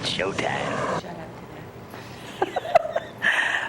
It's showtime. Shut up today.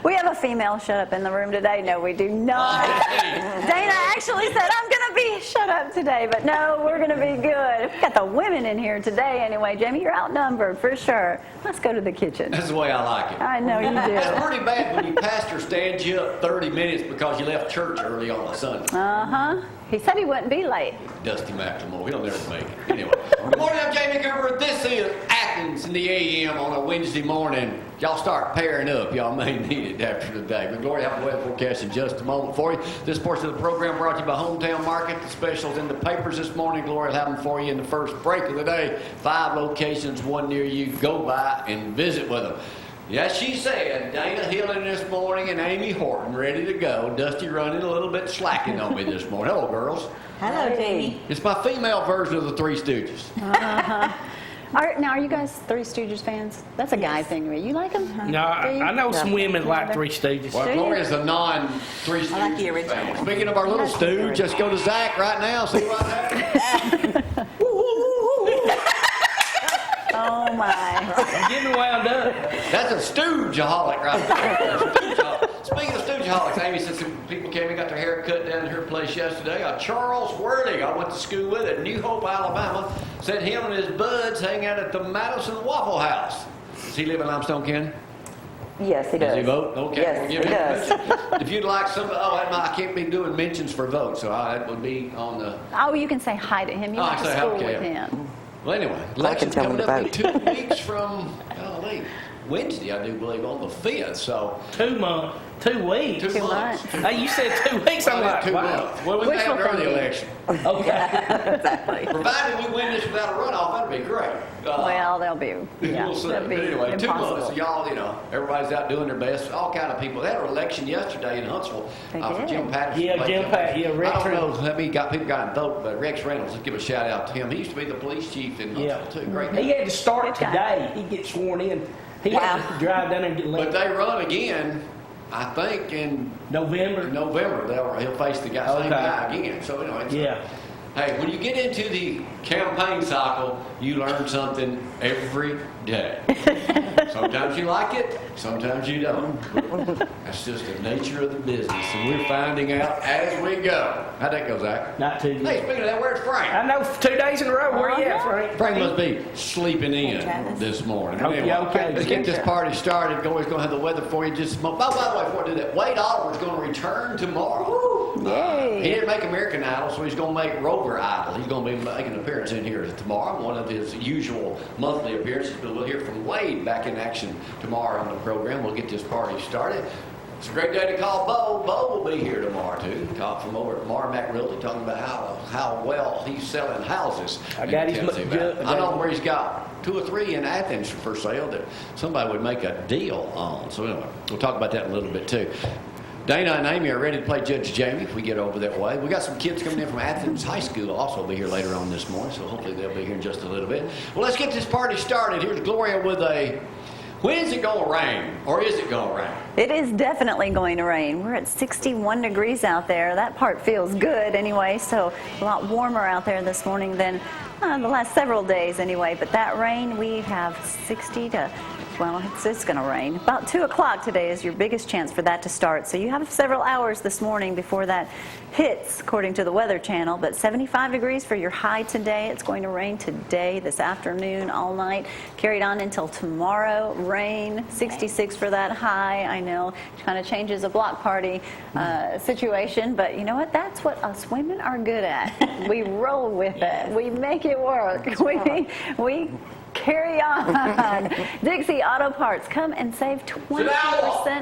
We have a female shut up in the room today. No, we do not. Dana actually said, I'm going to be shut up today, but no, we're going to be good. We got the women in here today anyway. Jamie, you're outnumbered for sure. Let's go to the kitchen. That's the way I like it. I know you do. It's pretty bad when your pastor stands you up 30 minutes because you left church early on a Sunday. Uh-huh. He said he wouldn't be late. Dusty McLemore. He'll never make it. Anyway. Good morning, I'm Jamie Cooper. This is Athens in the AM on a Wednesday morning. Y'all start pairing up. Y'all may need it after today. But Gloria, have a weather forecast in just a moment for you. This portion of the program brought to you by Hometown Market. The specials in the papers this morning. Gloria will have them for you in the first break of the day. 5 locations, one near you. Go by and visit with them. Yes, she said, Dana Hill in this morning and Amy Horton ready to go. Dusty running a little bit slacking on me this morning. Hello, girls. Hello, Jamie. It's my female version of the Three Stooges. Uh-huh. Now, are you guys Three Stooges fans? That's a guy thing to me. You like them? No, I know some women like Three Stooges. Well, Gloria's a non-Three Stooges I like the original fan. one. Speaking of our little stooge, just go to Zack right now, see what happens. Oh, my. Getting wound up. That's a stoogeaholic right there. Stoogeaholic. Speaking of stoogeaholics, Amy said some people came and got their hair cut down at her place yesterday. Charles Worley, I went to school with at New Hope, Alabama, said him and his buds hang out at the Madison Waffle House. Does he live in Limestone County? Yes, he does. Does he vote? Okay. Yes, we'll give he him a does. mention. If you'd like some, I can't be doing mentions for votes, so that would be on the. Oh, you can say hi to him. You Oh, I went to say hi, school okay. with him. Well, anyway, I can election's tell him coming to up in vote. 2 weeks from, Wednesday, I do believe, on the 5th, so. 2 months, 2 weeks. 2 months. Hey, you said 2 weeks. I'm like, 2 wow. months. Well, we may have Wishful an early thinking. election. Okay. Exactly. Provided we win this without a runoff, that'd be great. Well, they'll be, yeah, We'll see. that'd But be anyway, 2 impossible. months. So y'all, everybody's out doing their best. All kind of people. They had an election yesterday in Huntsville They for did. Jim Patterson. Yeah, Played Jim him. Pat- yeah, Rex I don't know Reynolds. how many people got in vote, but Rex Reynolds, let's give a shout out to him. He used to be the police chief in Yeah. Huntsville too. Great He guy. had to start Good guy. today. He gets sworn in. He had to drive down there and get But elected. they run again, I think, in November. November. He'll face the guy, same Okay. guy again. So anyway, Yeah. hey, when you get into the campaign cycle, you learn something every day. Sometimes you like it, sometimes you don't. That's just the nature of the business, and we're finding out as we go. How'd that go, Zack? Not too Hey, good. speaking of that, where's Frank? I know 2 days in a row. Where you at, Frank? Frank must be sleeping in Travis. this morning. Okay, Anyway, okay. let's get this party started. Gory's going to have the weather for you just a moment. By the way, before I do that, Wade Oliver's going to return tomorrow. Yay. He didn't make American Idol, so he's going to make Rover Idol. He's going to be making an appearance in here tomorrow, one of his usual monthly appearances. But we'll hear from Wade back in action tomorrow on the program. We'll get this party started. It's a great day to call Bo. Bo will be here tomorrow, too. Talk from over at Marmac Realty, talking about how well he's selling houses. I got his Tennessee good- Valley. I know where he's got 2 or 3 in Athens for sale that somebody would make a deal on. So anyway, we'll talk about that in a little bit, too. Dana and Amy are ready to play Judge Jamie if we get over that way. We got some kids coming in from Athens High School also will be here later on this morning, so hopefully they'll be here in just a little bit. Well, let's get this party started. Here's Gloria with a, when is it going to rain, or is it going to rain? It is definitely going to rain. We're at 61 degrees out there. That part feels good anyway, so a lot warmer out there this morning than the last several days anyway. But that rain, we have 60 to, well, it's going to rain. About 2 o'clock today is your biggest chance for that to start. So you have several hours this morning before that hits, according to the Weather Channel. But 75 degrees for your high today. It's going to rain today, this afternoon, all night. Carried on until tomorrow. Rain, 66 for that high. I know it kind of changes a block party situation. But you know what? That's what us women are good at. We roll with it. We make it work. We carry on. Dixie Auto Parts, come and save 20%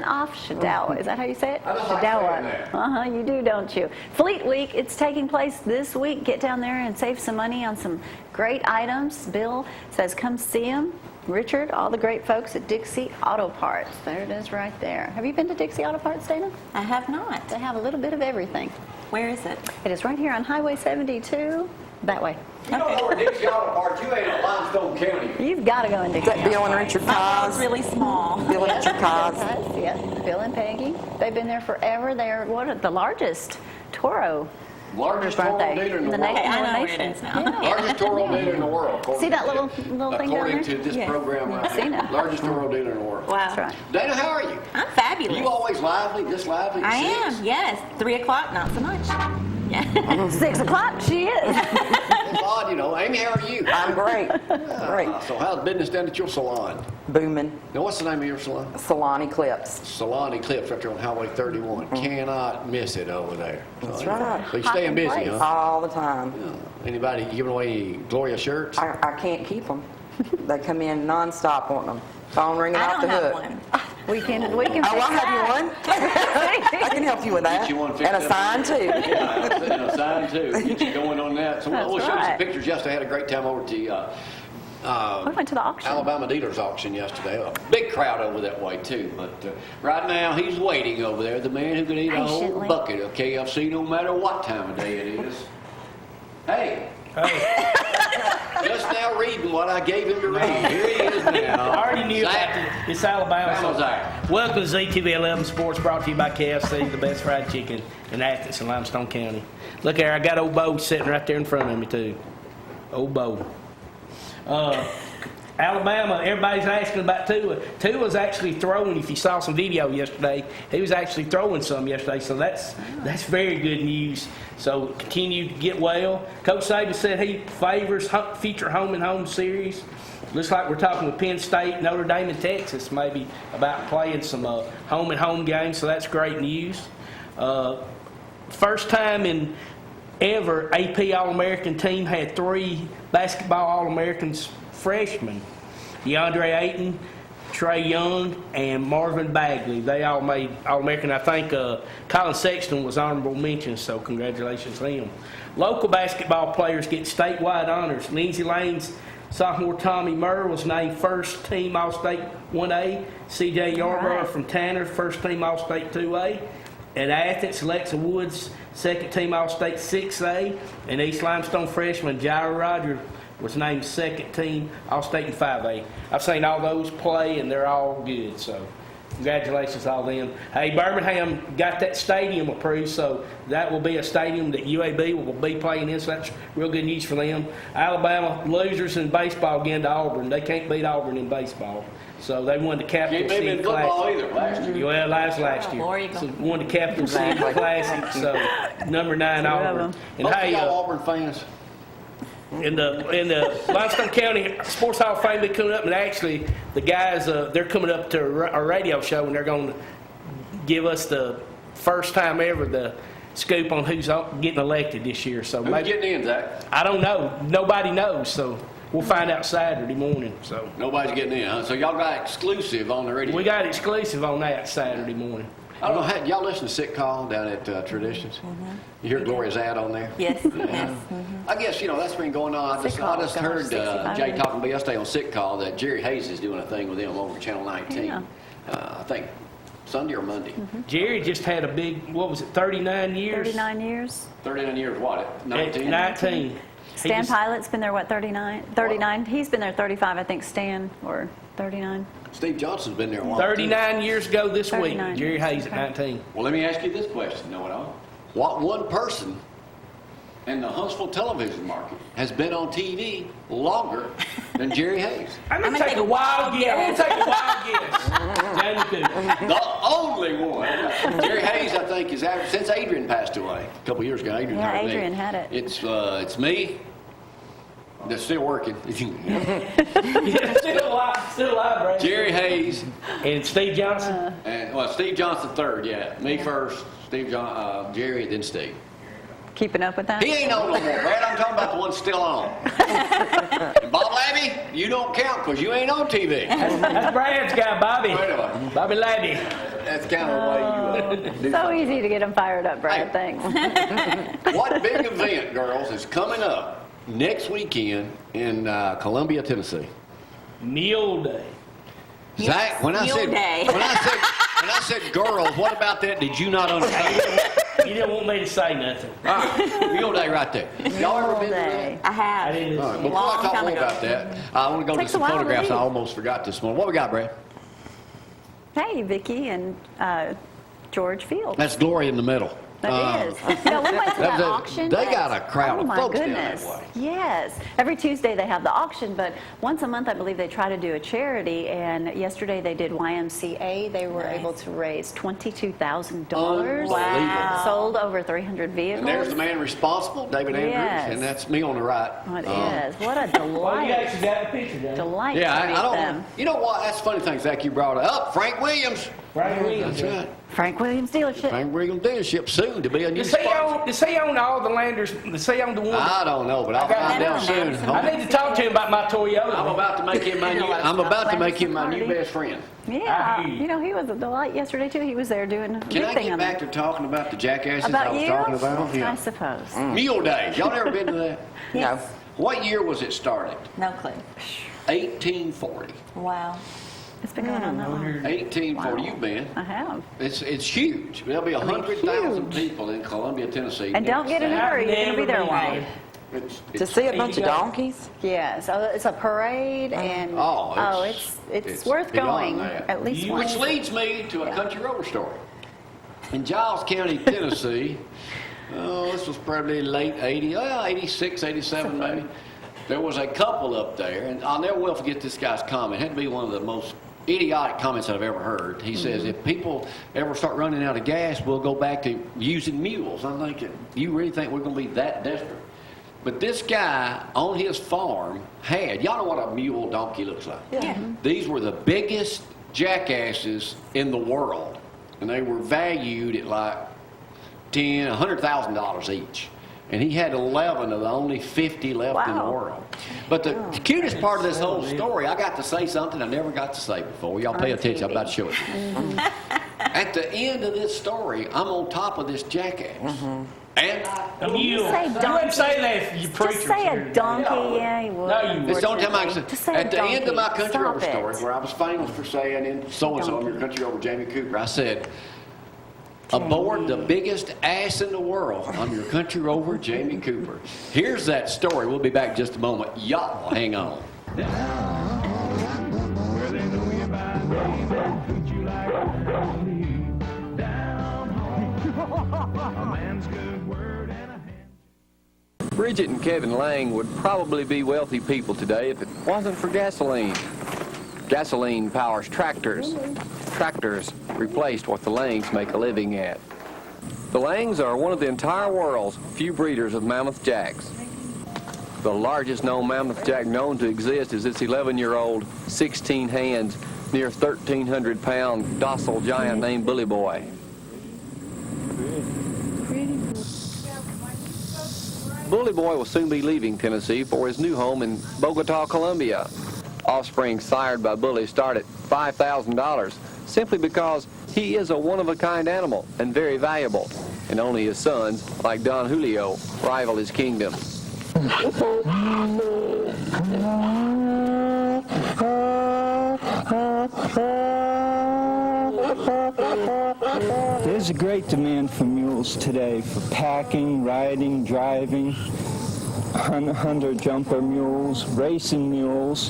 off. Shadawa. Is that how you say it? I don't like saying Shadawa. that. You do, don't you? Fleet Week, it's taking place this week. Get down there and save some money on some great items. Bill says come see him. Richard, all the great folks at Dixie Auto Parts. There it is right there. Have you been to Dixie Auto Parts, Dana? I have not. They have a little bit of everything. Where is it? It is right here on Highway 72, that way. You don't know where Dixie Auto Parts, you ain't in Limestone County. You've got to go in Is Dixie. that Bill and Richard My Cos? world's really small. Bill and Richard Cos. Yes, Bill and Peggy. They've been there forever. They're the largest Toro Largest Toro birthday. dealer in the The world. nation. I know where it Nation. is now. Yeah. Largest Toro dealer in the world. according See that to little this. thing down According there? to this Yeah. program right I've seen here. it. Largest Toro dealer in the world. Wow. That's right. Dana, how are you? I'm fabulous. You always lively, this lively? I Six? am, yes. 3 o'clock, not so much. Yeah. 6 o'clock, she is. It's odd, you know. Amy, how are you? I'm great. Great. So how's business down at your salon? Booming. Now, what's the name of your salon? Salon Eclipse. Salon Eclipse right there on Highway 31. Cannot miss it over there. That's right. So you're staying busy, Place. huh? All the time. Anybody giving away any Gloria shirts? I can't keep them. They come in nonstop wanting them. Phone ringing I off the don't have hook. one. We can Oh, fix I'll have you that. one. I can help you with that. Get you one fixed And a up. sign too. Yeah, and a sign too. Get you going on that. So we'll That's show you some right. pictures yesterday. I had a great time over at the We went to the auction. Alabama Dealers Auction yesterday. A big crowd over that way too. But right now he's waiting over there. The man who can eat a whole Patiently. bucket of KFC no matter what time of day it is. Hey, Hey, just now reading what I gave him to read. Here he is I now. already knew Zack. about it. It's Alabama. Alabama So Zack. welcome to ZTV 11 Sports, brought to you by KFC, the best fried chicken in Athens and Limestone County. Look there, I got old Bo sitting right there in front of me too. Old Bo. Alabama, everybody's asking about Tua. Tua's actually throwing. If you saw some video yesterday, he was actually throwing some yesterday. So that's very good news. So continue to get well. Coach Saban said he favors future home and home series. Looks like we're talking with Penn State, Notre Dame, and Texas maybe about playing some home and home games. So that's great news. First time in ever AP All-American team had 3 basketball All-Americans freshmen. DeAndre Ayton, Trey Young, and Marvin Bagley. They all made All-American. I think Colin Sexton was honorable mention, so congratulations to him. Local basketball players get statewide honors. Lindsay Lane's sophomore Tommy Murr was named first team All-State 1A. C.J. Yarborough Right. from Tanner, first team All-State 2A. At Athens, Alexa Woods, second team All-State 6A. And East Limestone freshman Jaira Rogers was named second team All-State in 5A. I've seen all those play, and they're all good, so congratulations to all them. Hey, Birmingham got that stadium approved, so that will be a stadium that UAB will be playing in, so that's real good news for them. Alabama losers in baseball again to Auburn. They can't beat Auburn in baseball. So they won the Capital Can't beat City him in football Classic. either last year. Well, last year. There you go. So won the Capital City Exactly. Classic, so number 9 Auburn. And Most of hey, y'all Auburn fans. in the Limestone County Sports Hall of Fame be coming up, and actually the guys they're coming up to a radio show, and they're going to give us the first time ever the scoop on who's getting elected this year. So Who's maybe getting in, Zach? I don't know. Nobody knows, so we'll find out Saturday morning. So Nobody's getting in, huh? So y'all got exclusive on the radio. we got exclusive on that Saturday morning. I don't know, y'all listen to Sick Call down at Traditions? You hear Gloria's ad on there? Yes, yes. I guess, that's been going on. I just heard Jay talking about yesterday on Sick Call that Jerry Hayes is doing a thing with them over Channel 19. Yeah. I think Sunday or Monday. Jerry just had a big, 39 years? 39 years. 39 years, what? 19? 19. He Stan just- Pilot's been there, 39? 39. He's been there 35, I think, Stan, or 39. Steve Johnson's been there a while. 39 years ago this week, 39 Jerry years, Hayes at okay. 19. Well, let me ask you this question, know-it-all. What one person in the Huntsville television market has been on TV longer than Jerry Hayes? I'm going to take a wild guess. I'm going to take a wild guess. Jamie Cooper. The only one. Jerry Hayes, I think, is average since Adrian passed away a couple years ago. Adrian Yeah, hired me. Adrian had it. It's me. That's still working. Yeah, still alive, Brad. Jerry Hayes And Steve Johnson. and Steve Johnson third. Yeah, me first. Jerry, then Steve. Keeping up with that? He ain't on no more, Brad. I'm talking about the one still on. And Bob Labby, you don't count because you ain't on TV. That's Brad's guy, Bobby. Anyway, Bobby Labby. that's kind of the way you do. So easy to get them fired up, Brad. Hey. Thanks. What big event, girls, is coming up next weekend in Columbia, Tennessee? Mule Day. Zach, when I Mule said Day. when I said girls, what about that? Did you not understand? You didn't want me to say nothing. All right, Mule Day right there. Y'all ever been to that? Day. I have. I didn't All right, listen. before I Long talk time more ago. about that, I want to go to Takes some a while to photographs I read. almost forgot this morning. What we got, Brad? Hey, Vicky and George Field. That's Gloria in the middle. That is. No, we went to that They auction. got a crowd Oh of my folks down goodness. that way. Yes. Every Tuesday they have the auction, but once a month I believe they try to do a charity. And yesterday they did YMCA. They were able to raise $22,000. Wow. Sold over 300 vehicles. And there's the man responsible, David Andrews, Yes. and that's me on the right. Oh, it is. What a Well, you delight. actually got a picture, done. Delight Yeah, to meet I don't. them. You know what? That's a funny thing, Zach. You brought it up. Frank Williams. Frank Williams. That's right. Frank Williams dealership. Frank Williams dealership soon to be a new Does he sponsor. own? Does he own all the Landers? Does he own the one? I don't know, but I'll find out soon. I need to talk to him about my Toyota. I'm about to make him my new. I'm about to make him my new best friend. Yeah, I hear you. you know, he was a delight yesterday too. He was there doing a Can big I thing get on back there. to talking about the jackasses I About was you? talking about? I Yeah. suppose. Mule Days. Y'all never been to that? No. What year was it started? No clue. 1840. Wow. It's been going on that long. 1840. Wow. You've been. I have. It's huge. There'll be 100,000 people in Columbia, Tennessee. And don't get in a I've hurry. You're going to be there a never while. been To see a bunch of donkeys? Yeah, so it's a parade and Oh, it's worth beyond going that. at least once. Which leads me to a country road story. In Giles County, Tennessee, this was probably late 80s, 86, 87 maybe. There was a couple up there, and I'll never will forget this guy's comment. It had to be one of the most idiotic comments I've ever heard. He says, if people ever start running out of gas, we'll go back to using mules. I'm thinking, you really think we're going to be that desperate? But this guy on his farm y'all know what a mule donkey looks like? Yeah. These were the biggest jackasses in the world, and they were valued at like $100,000 each. And he had 11 of the only 50 left in the Wow. world. But the cutest part of this whole story, I got to say something I never got to say before. Y'all pay On attention. I'm TV. about to show it to you. At the end of this story, I'm on top of this jackass. And A mule. say You donkey. wouldn't say that if you preachers Just say here. a donkey, yeah, you would. No, you It's the only time I unfortunately. can Just say. say At the end of my donkey. country over Stop story, it. where I was famous for saying, and so-and-so, I'm your country over Jamie Cooper, I said, aboard the biggest ass in the world, I'm your country rover, Jamie Cooper. Here's that story. We'll be back in just a moment. Y'all hang on. Bridget and Kevin Lang would probably be wealthy people today if it wasn't for gasoline. Gasoline powers tractors. Tractors replaced what the Langs make a living at. The Langs are one of the entire world's few breeders of mammoth jacks. The largest known mammoth jack known to exist is this 11-year-old, 16 hands, near 1,300-pound docile giant named Bully Boy. Bully Boy will soon be leaving Tennessee for his new home in Bogota, Colombia. Offspring sired by Bully start at $5,000 simply because he is a one-of-a-kind animal and very valuable, and only his sons, like Don Julio, rival his kingdom. There's a great demand for mules today for packing, riding, driving, hunter jumper mules, racing mules.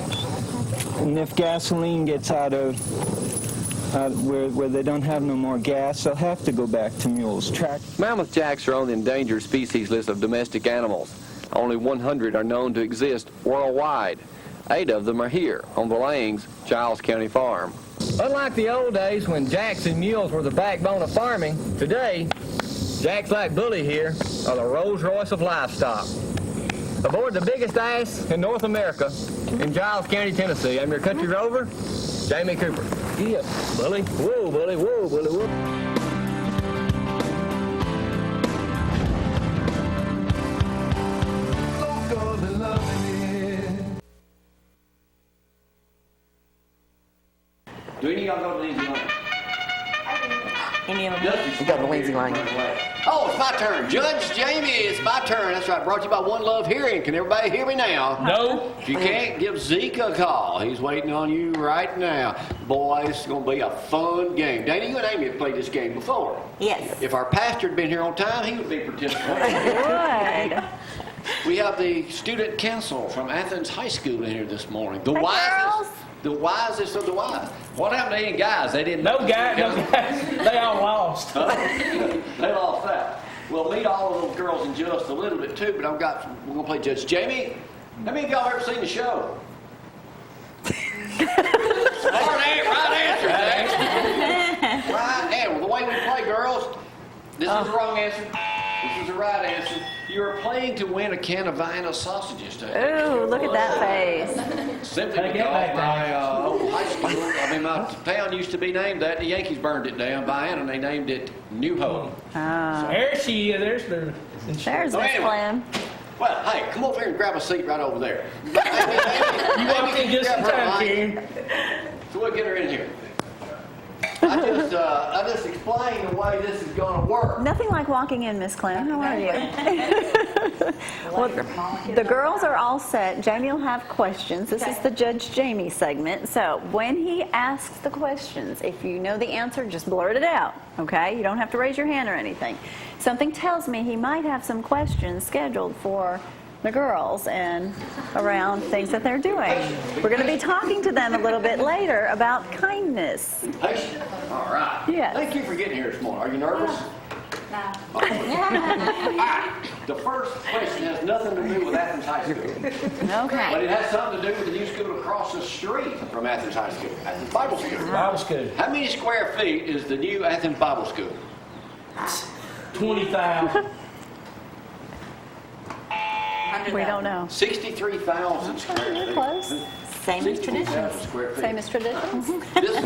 And if gasoline gets out of where they don't have no more gas, they'll have to go back to mules. Mammoth jacks are on the endangered species list of domestic animals. Only 100 are known to exist worldwide. 8 of them are here on the Langs, Giles County Farm. Unlike the old days when jacks and mules were the backbone of farming, today, jacks like Bully here are the Rolls Royce of livestock. Aboard the biggest ass in North America, in Giles County, Tennessee, I'm your country rover, Jamie Cooper. Yeah, Bully, whoa, Bully, whoa, Bully, whoa. Do any of y'all go to Lindsay Lane? Any of them? You go to Lindsay Lane. Oh, it's my turn. Judge Jamie, it's my turn. That's right. Brought to you by One Love Hearing. Can everybody hear me now? No. If you can't, give Zeke a call. He's waiting on you right now. Boy, it's going to be a fun game. Dana, you and Amy have played this game before. Yes. If our pastor had been here on time, he would be participating. Good. We have the student council from Athens High School in here this morning. The Hey, girls. the wisest of the wise. What happened to any guys? They didn't No know. guy. They all lost. They lost that. We'll meet all of those girls in just a little bit too, but we're going to play Judge Jamie. How many of y'all ever seen the show? Smart right answer, Zack. Right answer. Well, the way we play, girls, this is the wrong answer. This is the right answer. You are playing to win a can of Vienna sausages today. Ooh, look at that face. Simply because my old high school, my town used to be named that. The Yankees burned it down, Vienna, and they named it New Hope. There she is. There's the. There's Miss Clem. Well, hey, come over here and grab a seat right over there. You walked in just in time, Karen. So we'll get her in here. I just explained the way this is going to work. Nothing like walking in, Miss Clem. How are you? Well, the girls are all set. Jamie will have questions. This is the Judge Jamie segment. So when he asks the questions, if you know the answer, just blurt it out, okay? You don't have to raise your hand or anything. Something tells me he might have some questions scheduled for the girls and around things that they're doing. We're going to be talking to them a little bit later about kindness. Patient? All right. Yes. Thank you for getting here this morning. Are you nervous? No. All right. The first question has nothing to do with Athens High School. Okay. But it has something to do with the new school across the street from Athens High School, Athens Bible School. Bible school. How many square feet is the new Athens Bible School? 20,000. We don't know. 63,000 square feet. Close. Same as 62,000 traditions. square feet. Same as traditions. This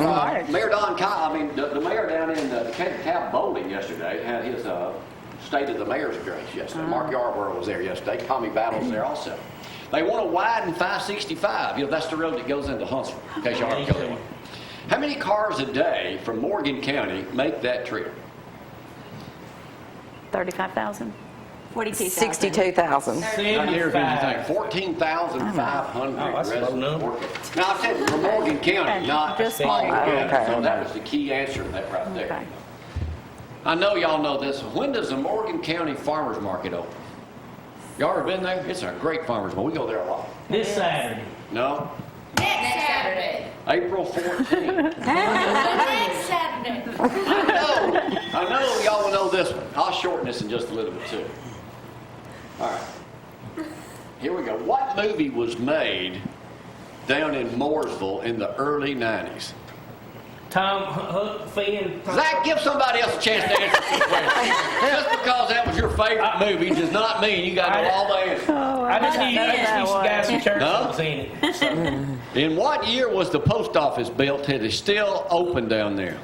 Mayor Don Kyle, the mayor down in the Tab Bowling yesterday had his State of the Mayor's address yesterday. Mark Yarborough was there yesterday. Tommy Battle was there also. They want to widen 565. That's the road that goes into Huntsville, in case y'all aren't going. How many cars a day from Morgan County make that trip? 35,000. 42,000. 62,000. Not near as many as you think. 14,500 Oh, that's a low residents number. working. Now, I said from Morgan County, not Just Morgan Morgan. County. Okay. So that was the key answer to that right there. Okay. I know y'all know this. When does the Morgan County Farmers Market open? Y'all ever been there? It's a great farmers market. We go there a lot. This Saturday. No? Next Saturday. April 14th. Next Saturday. I know y'all will know this one. I'll shorten this in just a little bit too. All right. Here we go. What movie was made down in Mooresville in the early 90s? Tom Hook, Finn. Zack, give somebody else a chance to answer this question. Just because that was your favorite movie does not mean you got to know all the answers. I just need some guys from church No? that was in it. So. In what year was the post office built? It is still open down there.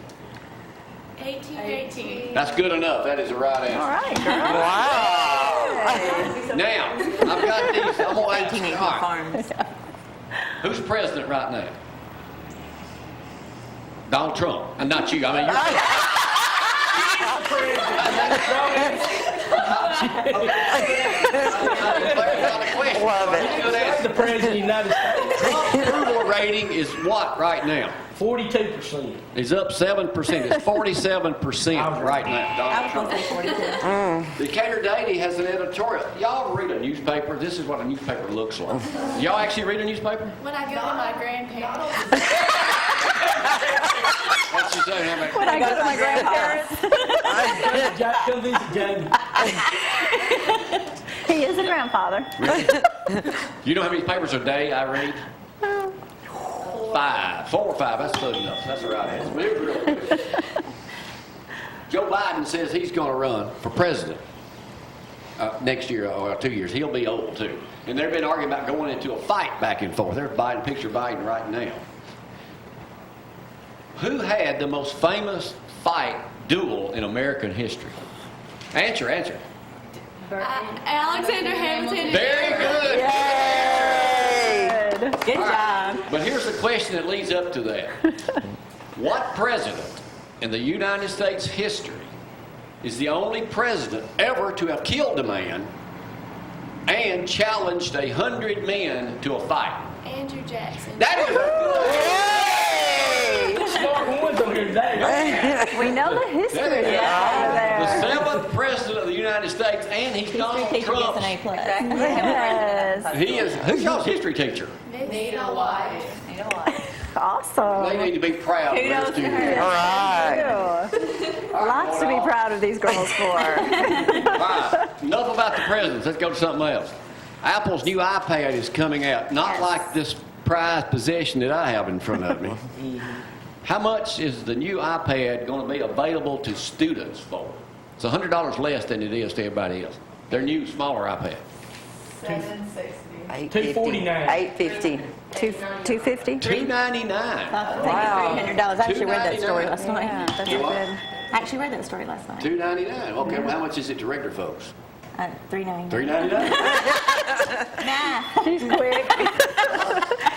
1818. That's good enough. That is the right answer. All right, girl. Wow. Now, I've got these. I'm going to ask you. All right. Farms. Who's president right now? Donald Trump. And not you. I mean, Love it. The president of the United States. Trump's approval rating is what right now? 42%. He's up 7%. It's 47% right now. Donald Trump. Decatur Daily has an editorial. Y'all read a newspaper? This is what a newspaper looks like. Y'all actually read a newspaper? When I go to my grandparents. What's she saying? How many? When I go to my grandparents. Come visit Jamie. He is a grandfather. You know how many papers a day I read? 5. 4 or 5. That's good enough. That's the right answer. But here's real quick. Joe Biden says he's going to run for president next year or 2 years. He'll be old too. And they've been arguing about going into a fight back and forth. There's Biden, picture Biden right now. Who had the most famous fight duel in American history? Answer. Alexander Hamilton. Very good. Good All right. job. But here's the question that leads up to that. What president in the United States history is the only president ever to have killed a man and challenged 100 men to a fight? Andrew Jackson. That is Smart ones over here today. We know the history That is the there. 7th president of the United States, and he's Donald Trump. Yes. He is. Who's y'all's history teacher? Nita White. They Awesome. need to be proud of their students. All right. Thank you. Lots to be proud of these girls for. All right, enough about the presidents. Let's go to something else. Apple's new iPad is coming out, not like this prized possession that I have in front of me. How much is the new iPad going to be available to students for? It's $100 less than it is to everybody else. Their new, smaller iPad. $249. $850. $250? $299. Wow. $300. I actually read that story last night. Yeah, that's You what? good. I actually read that story last night. $299. Okay, well, how much is it to regular folks? $3.99. $399. Nah. She's quick.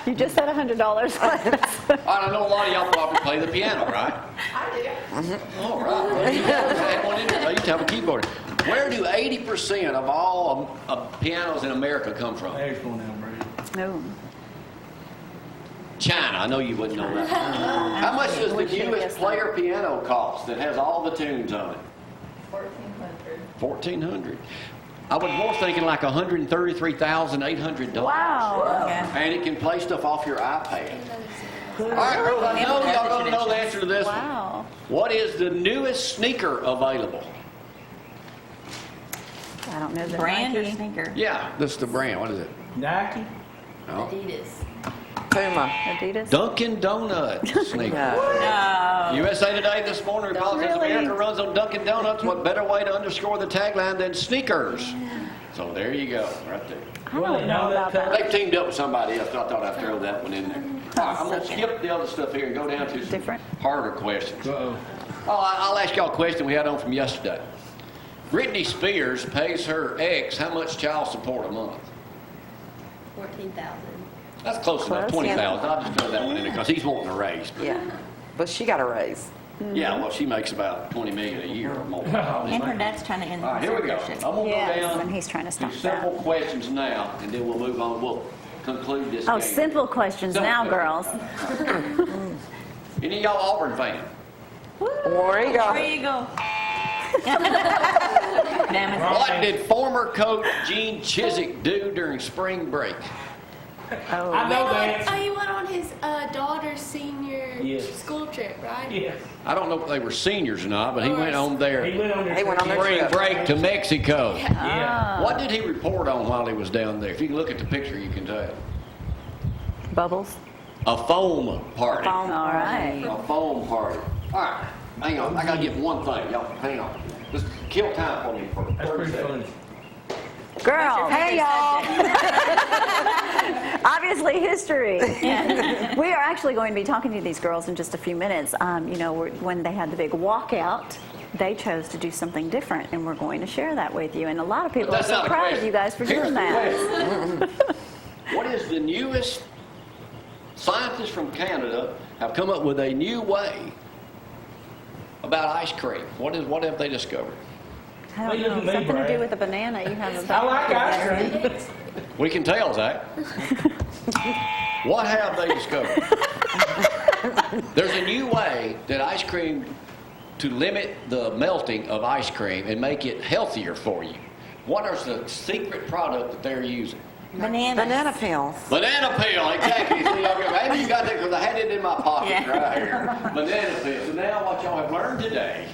You just said $100 less. All right, I know a lot of y'all probably play the piano, right? I do. All right. Well, you had one in there. I used to have a keyboard. Where do 80% of all pianos in America come from? There's one down, Brady. No. China. I know you wouldn't know that. How much does the We should've newest guessed player piano cost that has all the tunes on it? $1,400. I was more thinking like $133,800. Wow. And it can play stuff off your iPad. All right, girls, I know y'all don't know the answer to this one. Wow. What is the newest sneaker available? I don't know the Brand or Nike. sneaker? Yeah, this is the brand. What is it? Nike? No. Adidas. Puma. Adidas. Dunkin' Donuts sneaker. No. USA Today this morning reports that Really? America runs on Dunkin' Donuts. What better way to underscore the tagline than sneakers? So there you go, right there. I don't know about that. They teamed up with somebody else, so I thought I'd throw that one in there. All right, I'm going to skip the other stuff here and go down to some Different. harder questions. Uh-oh. I'll ask y'all a question we had on from yesterday. Britney Spears pays her ex how much child support a month? $14,000. That's close enough, Close, yeah. $20,000. I'll just throw that one in there because he's wanting a raise. But Yeah. But she got a raise. yeah, well, she makes about $20 million a year or more. And her dad's trying to end the All right, here we go. I'm conservatorship. going to Yes, go down and he's trying to stop simple that. questions now, and then we'll move on. We'll conclude this Oh, game. simple questions Simple now, questions. girls. Any of y'all Auburn fan? There you go. There you go. Damn it. What did former coach Gene Chizik do during spring break? Oh. I know that. Oh, he went on his daughter's senior Yes. school trip, right? Yes. I don't know if they were seniors or not, but he went on He their went on He went on their spring trip. break to Mexico. Yeah. What did he report on while he was down there? If you can look at the picture, you can tell. Bubbles. A foam party. All right. A foam party. All right, hang on. I got to get one thing. Y'all, hang on. Just kill time for me for That's 30 pretty seconds. funny. Girl, hey y'all. Obviously history. We are actually going to be talking to these girls in just a few minutes. You know, when they had the big walkout, they chose to do something different, and we're going to share that with you. And a lot of people are That's so not a proud of question. you guys for Here's doing the that. question. What is the newest? Scientists from Canada have come up with a new way about ice cream. What have they discovered? I Well, don't you know. can make Something to do bread. with a banana. You have a I like ice cream. We can tell, Zack. What have they discovered? There's a new way that ice cream to limit the melting of ice cream and make it healthier for you. What is the secret product that they're using? Banana peels. Banana peel, exactly. See, okay, maybe you got that because I had it in my pocket Yeah. right here. Banana peel. So now what y'all have learned today.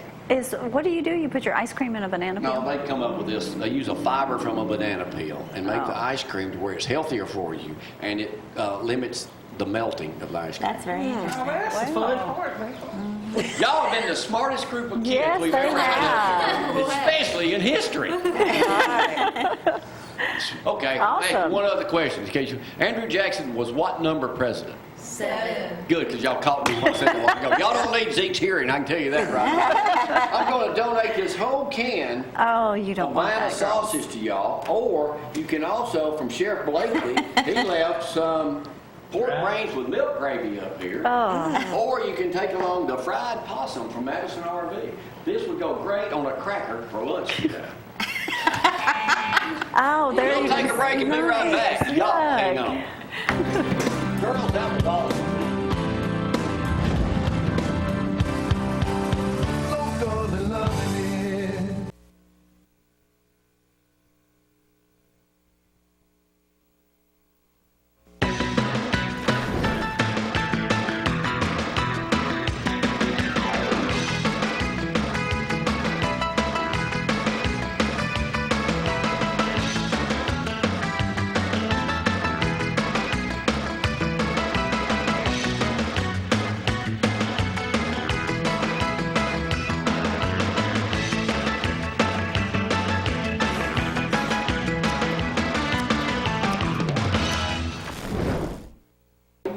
What do? You put your ice cream in a banana peel? No, they come up with this. They use a fiber from a banana peel and make the ice cream to where it's healthier for you, and it limits the melting of the ice cream. That's very interesting. That's the fun part, man. Y'all have been the smartest group of kids Yes, we've they ever had, have. especially in history. Okay, Awesome. hey, one other question. In case Andrew Jackson was what number president? 7. Good, because y'all caught me 1 second ago. Y'all don't need Zeke's hearing, I can tell you that right now. I'm going to donate this whole can Oh, you don't of want Vienna that, girl. sausage to y'all, or you can also, from Sheriff Blakely, he left some pork brains with milk gravy up here. Oh. Or you can take along the fried possum from Madison RV. This would go great on a cracker for lunch today. Oh, there We'll you take a break and be right back. Nice. Y'all hang Look. on. Turtles down the ball.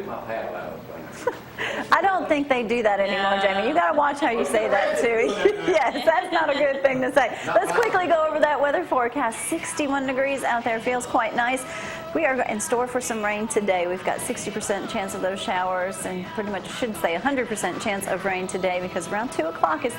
get my paddle out. I don't think they do that anymore, Jamie. You got to watch how you say that, too. Yes, that's not a good thing to say. Let's quickly go over that weather forecast. 61 degrees out there. Feels quite nice. We are in store for some rain today. We've got 60% chance of those showers and pretty much should say 100% chance of rain today because around 2 o'clock it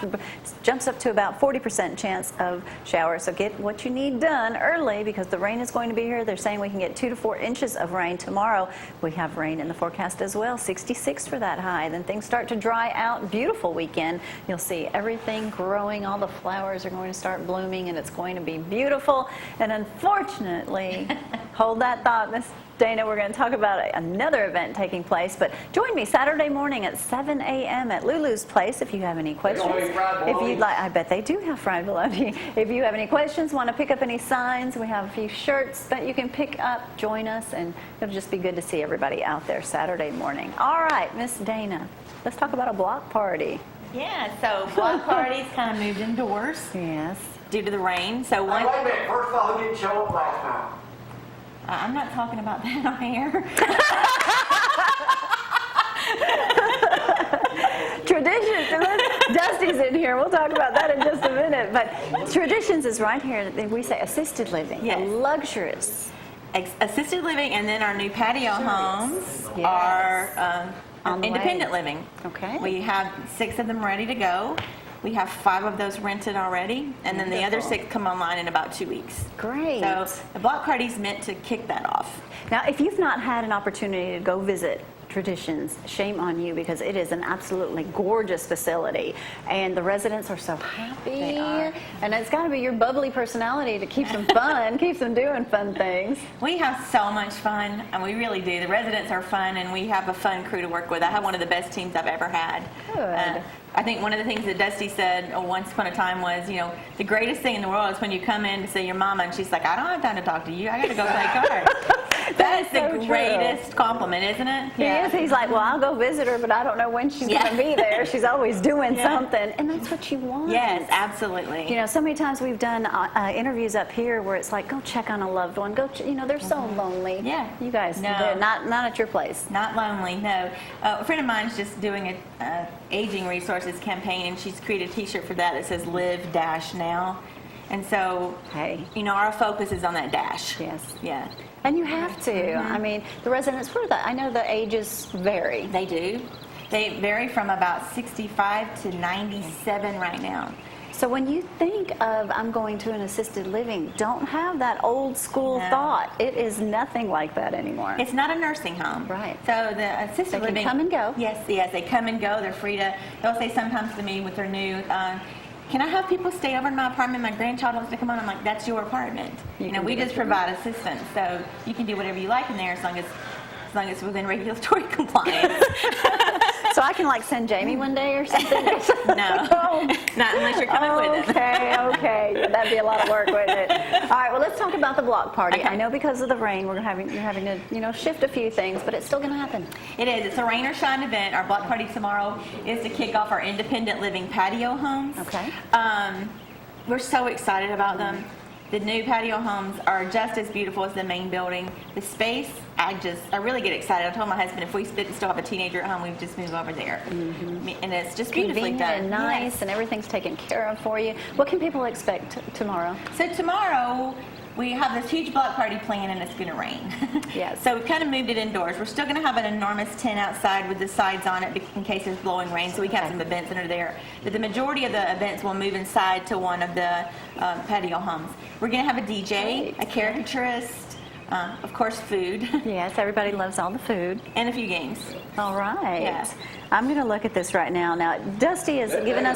jumps up to about 40% chance of showers. So get what you need done early because the rain is going to be here. They're saying we can get 2 to 4 inches of rain tomorrow. We have rain in the forecast as well, 66 for that high. Then things start to dry out. Beautiful weekend. You'll see everything growing. All the flowers are going to start blooming and it's going to be beautiful. And unfortunately, hold that thought, Miss Dana, we're going to talk about another event taking place, but join me Saturday morning at 7 a.m. at Lulu's Place if you have any questions. If you'd like, I bet they do have fried bologna. If you have any questions, want to pick up any signs, we have a few shirts that you can pick up. Join us, and it'll just be good to see everybody out there Saturday morning. All right, Miss Dana, let's talk about a block party. Yeah, so block parties kind of moved indoors. Yes. Due to the rain. So Wait one. a minute, first of all, who didn't show up last night? I'm not talking about that on air. Traditions. Dusty's in here. We'll talk about that in just a minute. But Traditions is right here. We say assisted living. Yes. Luxurious. Assisted living, and then our new patio homes Yes. are On the independent way. living. Okay. We have 6 of them ready to go. We have 5 of those rented already, and then the other 6 come online in about 2 weeks. Great. So the block party's meant to kick that off. Now, if you've not had an opportunity to go visit Traditions, shame on you because it is an absolutely gorgeous facility and the residents are so happy. They are. And it's got to be your bubbly personality to keep them fun, keeps them doing fun things. We have so much fun, and we really do. The residents are fun, and we have a fun crew to work with. I have one of the best teams I've ever had. Good. I think one of the things that Dusty said once upon a time was, the greatest thing in the world is when you come in to see your mama, and she's like, I don't have time to talk to you. I got to go play cards. That is so the true. greatest compliment, isn't it? He is. He's like, well, I'll go visit her, but I don't know when she's going to be there. She's always doing something. And that's what you want. Yes, absolutely. So many times we've done interviews up here where it's like, go check on a loved one. Go, they're so lonely. Yeah. You guys, No. not at your place. Not lonely, no. A friend of mine's just doing a aging resources campaign, and she's created a T-shirt for that says Live-Now. And so, Hey. our focus is on that dash. Yes. Yeah. And you have to. I mean, the residents, I know the ages vary. They do. They vary from about 65 to 97 right now. So when you think of I'm going to an assisted living, don't have that old school No. thought. It is nothing like that anymore. It's not a nursing home. Right. So the assisted They can living. come and go. Yes, they come and go. They're free to, they'll say sometimes to me with their new, can I have people stay over in my apartment? My grandchild wants to come on. I'm like, that's your apartment. We just provide assistance. So you can do whatever you like in there as long as it's within regulatory compliance. So I can send Jamie one day or something? No, not unless you're coming with him. Okay. That'd be a lot of work, wouldn't it? All right, well, let's talk about the block party. Okay. I know because of the rain, you're having to, shift a few things, but it's still going to happen. It is. It's a rain or shine event. Our block party tomorrow is to kick off our independent living patio homes. Okay. We're so excited about them. The new patio homes are just as beautiful as the main building. The space, I really get excited. I told my husband if we still have a teenager at home, we'd just move over there. And it's just beautifully Convenient done. and nice, Yes. and everything's taken care of for you. What can people expect tomorrow? So tomorrow, we have this huge block party planned, and it's going to rain. Yes. So we've kind of moved it indoors. We're still going to have an enormous tent outside with the sides on it in case there's blowing rain, so we can have some events under there. But the majority of the events will move inside to one of the patio homes. We're going to have a DJ, a caricaturist, of course, food, Yes, everybody loves all the food. and a few games. All right. Yeah. I'm going to look at this right now. Now, Dusty has given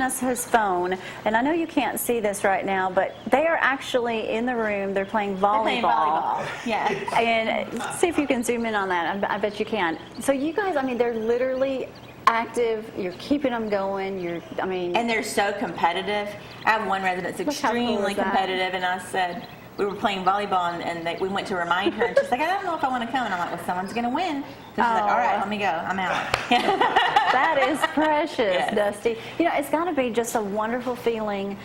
us his phone, and I know you can't see this right now, but they are actually in the room. They're playing volleyball. They're playing volleyball. Yeah. And see if you can zoom in on that. I bet you can. So you guys, they're literally active. You're keeping them going. And they're so competitive. I have one resident that's Look how cool extremely is that? competitive, and I said, we were playing volleyball, and we went to remind her, and she's like, I don't know if I want to come. And I'm like, well, someone's going to win. So she's like, all right, let me go. I'm out. That is precious, Yes. Dusty. It's got to be just a wonderful feeling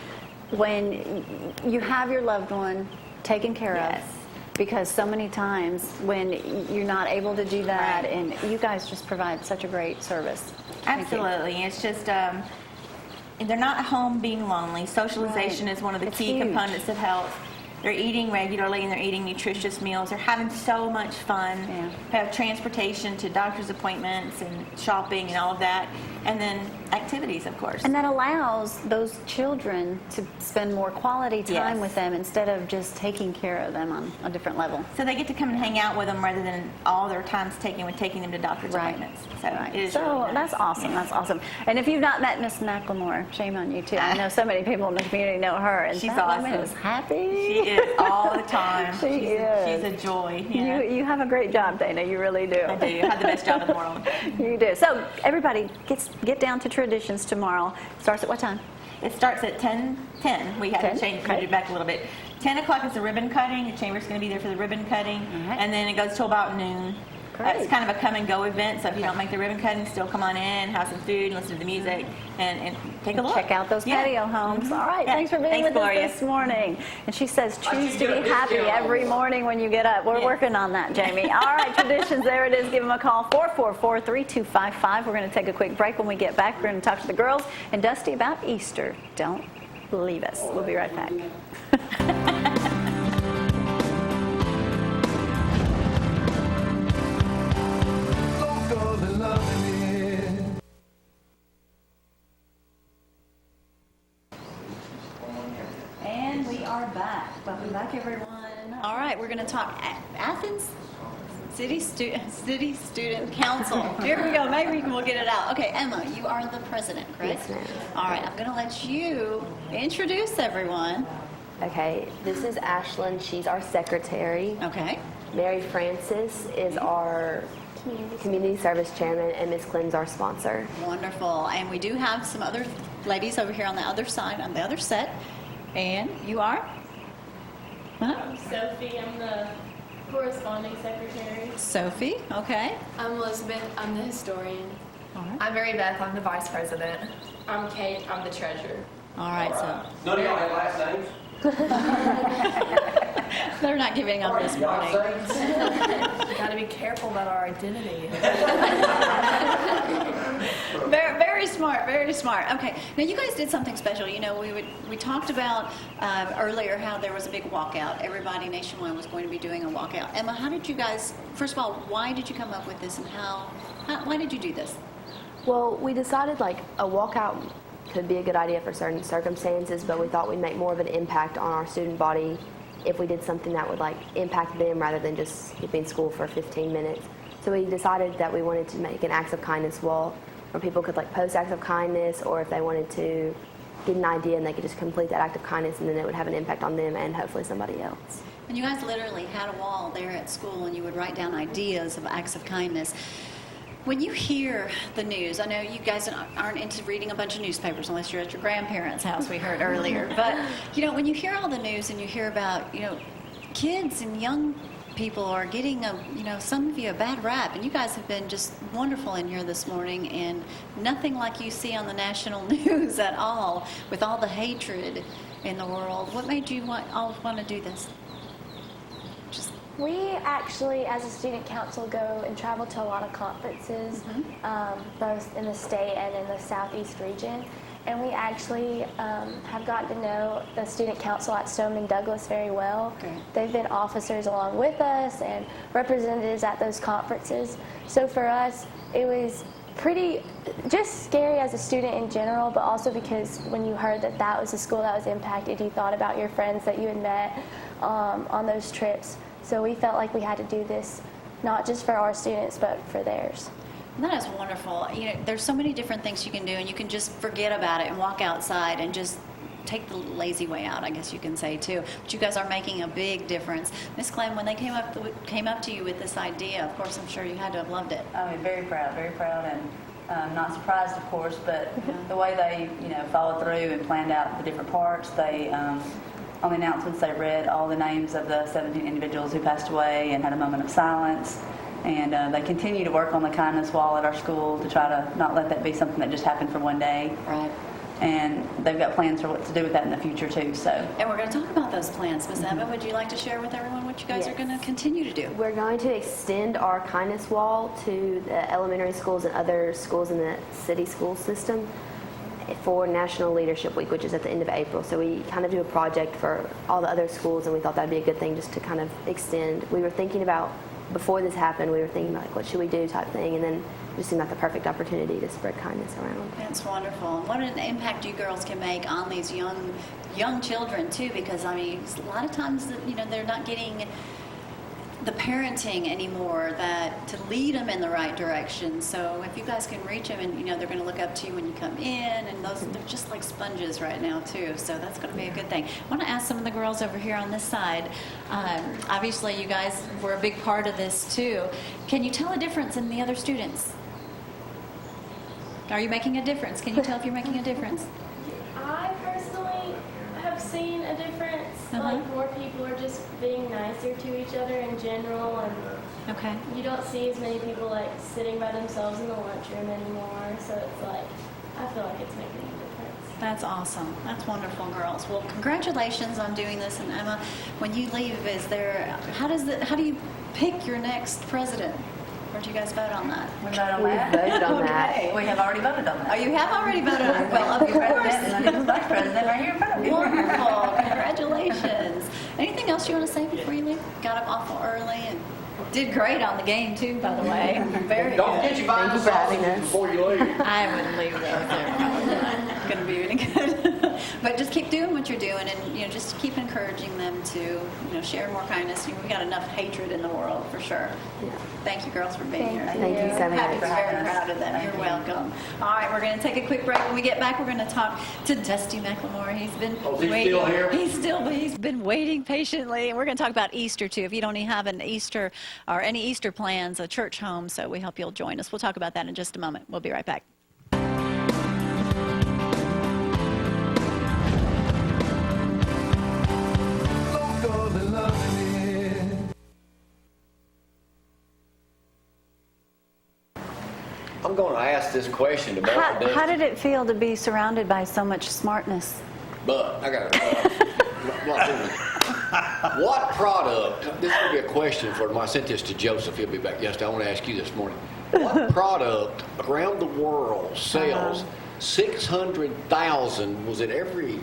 when you have your loved one taken care Yes. of. because so many times when you're not able to do that, Right. and you guys just provide such a great service. Thank you. Absolutely. It's just, they're not at home being lonely. Socialization Right. is one of the It's key huge. components of health. They're eating regularly and they're eating nutritious meals. They're having so much fun. Yeah. Have transportation to doctor's appointments and shopping and all of that. And then activities, of course. And that allows those children to spend more quality time Yes. with them instead of just taking care of them on a different level. So they get to come and hang out with them rather than all their time's taken with taking them to doctor's Right. appointments. So Right. it is So really nice. that's awesome. That's awesome. And if you've not met Miss McLemore, shame on you too. I know so many people in the community know her, and She's that woman awesome. is happy. She is all the time. She is. She's a joy. Yeah. You have a great job, Dana. You really do. I do. I have the best job in the world. You do. So everybody get down to Traditions tomorrow. Starts at what time? It starts at 10:10. We had 10? to change Okay. it back a little bit. 10 o'clock is the ribbon cutting. The chamber's going to be there for the ribbon cutting. All right. And then it goes till about noon. Great. It's kind of a come and go event, so if you don't make the ribbon cutting, still come on in, have some food, and listen to the music, and take a look. Check out those Yeah. patio homes. All right. Yeah. Thanks for being Thanks, with Gloria. us this morning. And she says, choose see to you be at this happy deal. every morning when you get up. We're Yes. working on that, Jamie. All right, Traditions, there it is. Give them a call, 444-3255. We're going to take a quick break. When we get back, we're going to talk to the girls and Dusty about Easter. Don't leave us. We'll be right back. And we are back. Welcome back, everyone. All right, we're going to talk Athens City Student Council. Here we go. Maybe we'll get it out. Okay, Emma, you are the president, correct? Yes, ma'am. All right, I'm going to let you introduce everyone. Okay, this is Ashlyn. She's our secretary. Okay. Mary Francis is our community service chairman, and Miss Clem's our sponsor. Wonderful. And we do have some other ladies over here on the other side, on the other set. And you are? Huh? I'm Sophie. I'm the corresponding secretary. Sophie, okay. I'm Elizabeth. I'm the historian. I'm Mary Beth. I'm the vice president. I'm Kate. I'm the treasurer. All right, None of y'all have last names? so they're not giving up this morning. You got to be careful about our identity. Very, very smart, very smart. Okay, now you guys did something special. You know, we talked about earlier how there was a big walkout. Everybody nationwide was going to be doing a walkout. Emma, how did you guys? First of all, why did you come up with this, and why did you do this? Well, we decided like a walkout could be a good idea for certain circumstances, but we thought we'd make more of an impact on our student body if we did something that would like impact them rather than just skipping school for 15 minutes. So we decided that we wanted to make an acts of kindness wall where people could like post acts of kindness, or if they wanted to get an idea and they could just complete that act of kindness, and then it would have an impact on them and hopefully somebody else. And you guys literally had a wall there at school, and you would write down ideas of acts of kindness. When you hear the news, I know you guys aren't into reading a bunch of newspapers unless you're at your grandparents' house, we heard earlier. But, you know, when you hear all the news and you hear about, you know, kids and young people are getting, some of you a bad rap, and you guys have been just wonderful in here this morning, and nothing like you see on the national news at all, with all the hatred in the world. What made you all want to do this? We actually, as a student council, go and travel to a lot of conferences, both in the state and in the southeast region. And we actually have gotten to know the student council at Stoneman Douglas very well. Okay. They've been officers along with us and representatives at those conferences. So for us, it was pretty just scary as a student in general, but also because when you heard that that was a school that was impacted, you thought about your friends that you had met on those trips. So we felt like we had to do this not just for our students, but for theirs. That is wonderful. You know, there's so many different things you can do, and you can just forget about it and walk outside and just take the lazy way out, I guess you can say, too. But you guys are making a big difference. Miss Clem, when they came up to you with this idea, of course, I'm sure you had to have loved it. I mean, very proud, and not surprised, of course, but the way they, followed through and planned out the different parts. They, on the announcements, they read all the names of the 17 individuals who passed away and had a moment of silence. And they continue to work on the kindness wall at our school to try to not let that be something that just happened for one day. Right. and they've got plans for what to do with that in the future too. So. And we're going to talk about those plans. Ms. Emma, would you like to share with everyone what you guys are going to continue to do? We're going to extend our kindness wall to the elementary schools and other schools in the city school system for National Leadership Week, which is at the end of April. So we kind of do a project for all the other schools, and we thought that'd be a good thing just to kind of extend. We were thinking about, before this happened, we were thinking like, what should we do type thing, and then it just seemed like the perfect opportunity to spread kindness around. That's wonderful. And what an impact you girls can make on these young children too, because I mean, a lot of times, they're not getting the parenting anymore that to lead them in the right direction. So if you guys can reach them, and they're going to look up to you when you come in, and they're just like sponges right now too. So that's going to be a good thing. I want to ask some of the girls over here on this side. Obviously, you guys were a big part of this too. Can you tell a difference in the other students? Are you making a difference? Can you tell if you're making a difference? I personally have seen a difference. Like more people are just being nicer to each other in general, and you don't see as many people like sitting by themselves in the lunchroom anymore. So it's like, I feel like it's making a difference. That's awesome. That's wonderful, girls. Well, congratulations on doing this. And Emma, when you leave, how do you pick your next president? Or did you guys vote on that? We voted on We that. voted on that. We have already voted on that. Oh, you have already voted on it? Well, of President and the vice president right here in front of you. Wonderful. Congratulations. Anything else you want to say before you leave? Got up awful early and did great on the game, too, by the way. Very Don't good. get you by the sausage before you leave. I wouldn't leave those there. Probably not going to be any good. But just keep doing what you're doing, and just keep encouraging them to share more kindness. We've got enough hatred in the world for sure. Yeah. Thank you, girls, for being here. Thank you so much. I'm very proud of them. You're welcome. All right, we're going to take a quick break. When we get back, we're going to talk to Dusty McLemore. He's been waiting. Still here? He's been waiting patiently, and we're going to talk about Easter too. If you don't have an Easter or any Easter plans, a church home, so we hope you'll join us. We'll talk about that in just a moment. We'll be right back. I'm going to ask this question to both How did it feel to be surrounded by so much smartness? But I got what product, this will be a question for him. I sent this to Joseph, he'll be back yesterday. I want to ask you this morning. What product around the world sells 600,000, was it every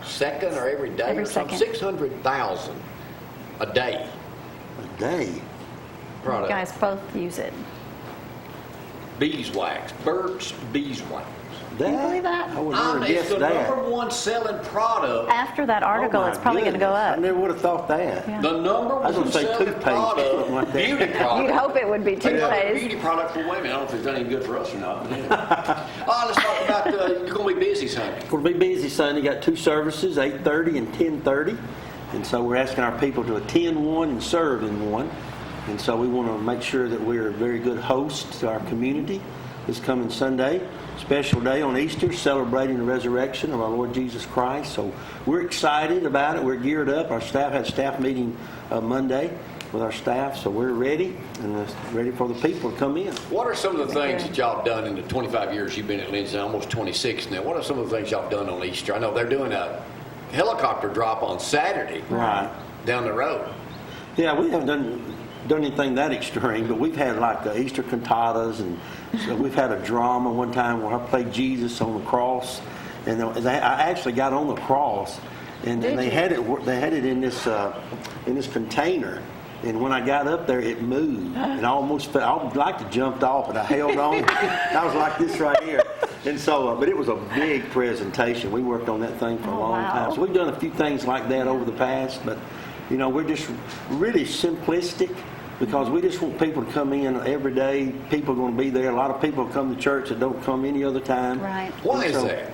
second or every day Every or something? second. 600,000 a day. A day? You Product. guys both use it. Beeswax, Burt's Beeswax. Can you believe that? I would never It's guess the that. number one selling product. After that article, Oh, my it's probably going to go goodness. up. I never would have thought that. Yeah. The number I was one gonna say selling toothpaste, something like product, that. beauty product. You'd hope it would be They got a toothpaste. beauty product for women. I don't know if it's done any good for us or not. But anyway. Let's talk about, you're going to be busy Sunday. We'll be busy Sunday. Got two services, 8:30 and 10:30. And so we're asking our people to attend one and serve in one. And so we want to make sure that we're a very good host to our community this coming Sunday. Special day on Easter, celebrating the resurrection of our Lord Jesus Christ. So we're excited about it. We're geared up. Our staff had a staff meeting Monday with our staff, so we're ready and ready for the people to come in. What are some of the things that y'all have done in the 25 years you've been at Lindsay, almost 26 now? What are some of the things y'all have done on Easter? I know they're doing a helicopter drop on Saturday down the road. Yeah, we haven't done anything that extreme, but we've had like Easter cantatas, and so we've had a drama one time where I played Jesus on the cross, and I actually got on the cross, and they had it in this container. And when I got up there, it moved, and I almost fell. I would like to jumped off, but I held on. I was like this right here, and so. But it was a big presentation. We worked on that thing for a long time. So we've done a few things like that over the past, but we're just really simplistic because we just want people to come in every day. People are going to be there. A lot of people come to church that don't come any other time. Right. Why is that?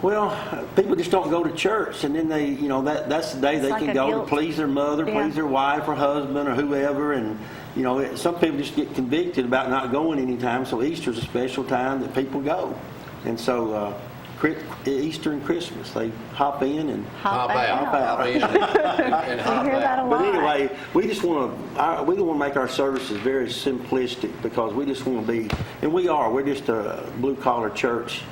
Well, people just don't go to church, and then they, that's the day they like can a go guilt. to please their mother, Yeah. please their wife or husband or whoever, and some people just get convicted about not going anytime. So Easter's a special time that people go, and so Easter and Christmas they hop in and Hop out. Hop in and hop You hear that a out. lot. But anyway, we just want to make our services very simplistic because we just want to be, and we're just a blue collar church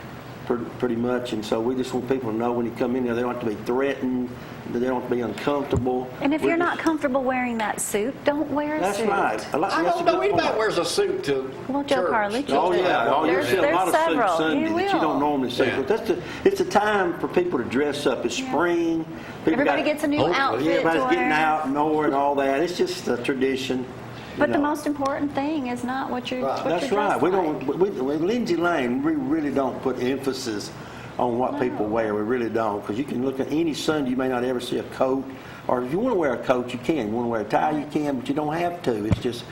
pretty much. And so we just want people to know when you come in there, they don't have to be threatened, they don't have to be uncomfortable. And if you're not comfortable wearing that suit, don't wear a suit. That's right. I don't know anybody wears a suit to Well, Joe church. Carly. Oh, yeah. Oh, you'll see a lot of suits several. Sunday You that you will. don't normally see. Yeah. But it's a time for people to dress up. It's spring. People Everybody gets a new outfit to Everybody's getting wear. out and all that. It's just a tradition. But the most important thing is not what you're what That's you're right. dressed We like. don't. With Lindsay Lane, we really don't put emphasis on what people wear. We really don't, because you can look at any Sunday, you may not ever see a coat, or if you want to wear a coat, you can. You want to wear a tie, you can, but you don't have to. It's just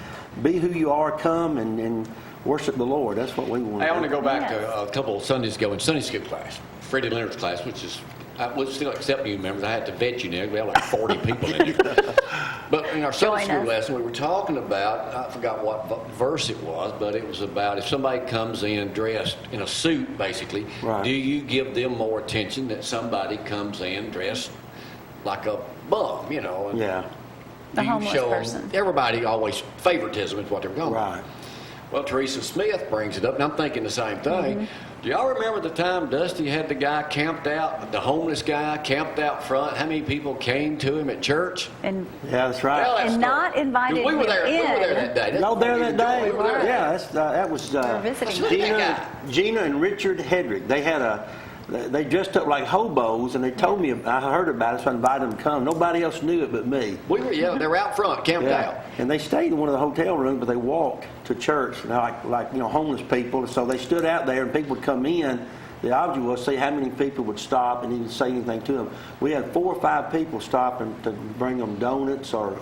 be who you are, come and worship the Lord. That's what we want. Hey, I want to go back to a couple of Sundays ago in Sunday school class, Freddie Leonard's class, which is, I would still accept new members. I had to vet you now. We had like 40 people in here. But in our Sunday school lesson, we were talking about, I forgot what verse it was, but it was about if somebody comes in dressed in a suit, basically, do you give them more attention than somebody comes in dressed like a bum, you know? And The you homeless show person. everybody always favoritism is what they're going Right. Well, Teresa Smith brings it up, and I'm thinking the same thing. Do y'all remember the time Dusty had the guy camped out, the homeless guy camped out front? How many people came to him at church? And yeah, that's right. Tell that and story. not invited We were him there. in. We were there that day. Y'all there that day? We were there. Yeah, that was visiting. Gina and Richard Hedrick. They dressed up like hobos, and they told me, I heard about it, so I invited them to come. Nobody else knew it but me. We were, they were out front, camped out. And they stayed in one of the hotel rooms, but they walked to church, like homeless people. So they stood out there, and people would come in. The object was see how many people would stop and even say anything to them. We had 4 or 5 people stop and to bring them donuts or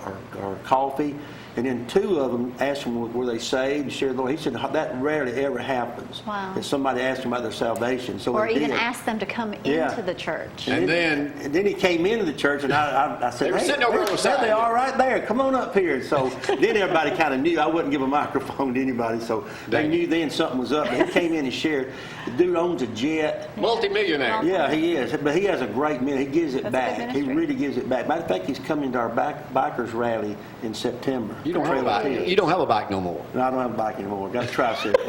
coffee. And then 2 of them asked them, were they saved, and shared the Lord. He said that rarely ever happens. Wow. That somebody asked them about their salvation. So Or they even did. ask them to come into the church. And then he came into the church, and I said, They were hey, sitting over on the there side. they are right there. Come on up here. So then everybody kind of knew I wouldn't give a microphone to anybody. So they knew then something was up. But he came in and shared. The dude owns a jet. Multi-millionaire. Yeah, he is. But he has a great ministry. He gives it That's a good back. He ministry. really gives it back. Matter of fact, he's coming to our bikers rally in September. You don't have a bike. You don't have a bike no more. No, I don't have a bike anymore. Got a tricycle.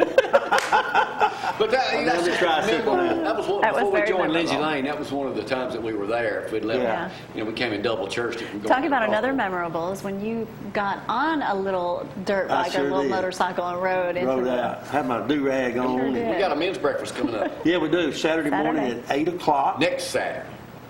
But that's the tricycle now. that was one, That was before we very joined Lindsay memorable. Lane. That was one of the times that we were there. If we'd left, Yeah. we came in double church. Talking about another memorable is when you got on a little dirt I bike sure or a little did. motorcycle and rode into Rode the... out. Had my do-rag on. Sure did. We got a men's breakfast coming up Yeah, we do. Saturday morning at 8 o'clock. next Saturday.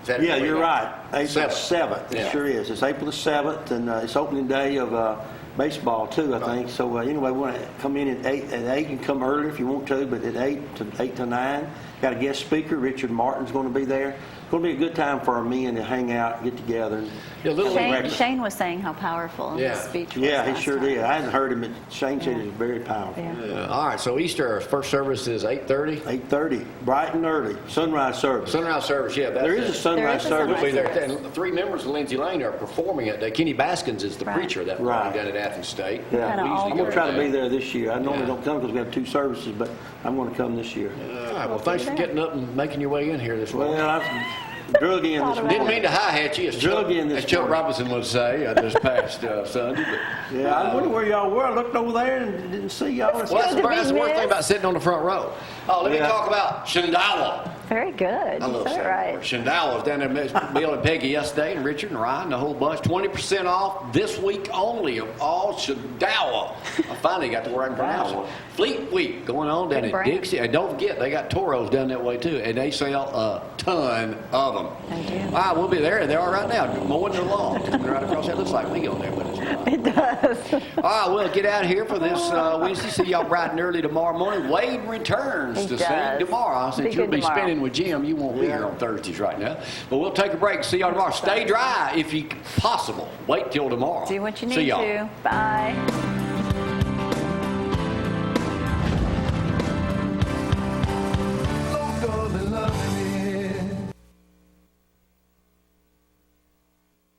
Yeah, you're right. April 7th. Yeah. It sure is. It's April the 7th, and it's opening day of baseball, too, I think. So, anyway, we want to come in at 8 and come early if you want to, but at 8 to 9. Got a guest speaker. Richard Martin's going to be there. It's going to be a good time for our men to hang out, get together. And Shane was saying how powerful his speech was. Yeah, he last sure time. did. I hadn't heard him, but Shane said it was very powerful. All right, so Easter, our first service is 8:30? 8:30, bright and early. Sunrise service. Sunrise service, yeah. There is a sunrise service. We'll be there. And 3 members of Lindsay Lane are performing it. Kenny Baskins is the preacher that morning down at Athens State. Yeah, We usually I'm go going to try to there. be there this year. I normally don't come because we have 2 services, but I'm going to come this year. All right, well, thanks for getting up and making your way in here this morning. Well, I drug in this morning. Didn't mean to hi-hat you, as Chuck Robinson would say this past Sunday. But, Yeah, I wonder where y'all were. I looked over there and didn't see y'all. well, that's the worst thing about sitting on the front row. Oh, let me talk about Shandawa. Very good. I love You said it right. Shandawa was down there with Bill and Peggy yesterday, and Richard and Ryan, the whole bunch. 20% off this week only of all Shandawa. I finally got to where I can pronounce it. Fleet Week going on down Good in brand. Dixie. And don't forget, they got Toros down that way too, and they sell a ton of them. They do. All right, we'll be there. They are right now, mowing their lawn. Right across that. Looks like me on there, but it's not. It does. All right, we'll get out of here for this Wednesday. See y'all bright and early tomorrow morning. Wade returns He to does. sing tomorrow. Be Since you'll good be tomorrow. spinning with Jim, you won't be here on Thursdays right now. But we'll take a break. See y'all tomorrow. Stay dry if you possible. Wait till tomorrow. Do what you See need y'all. to. Bye.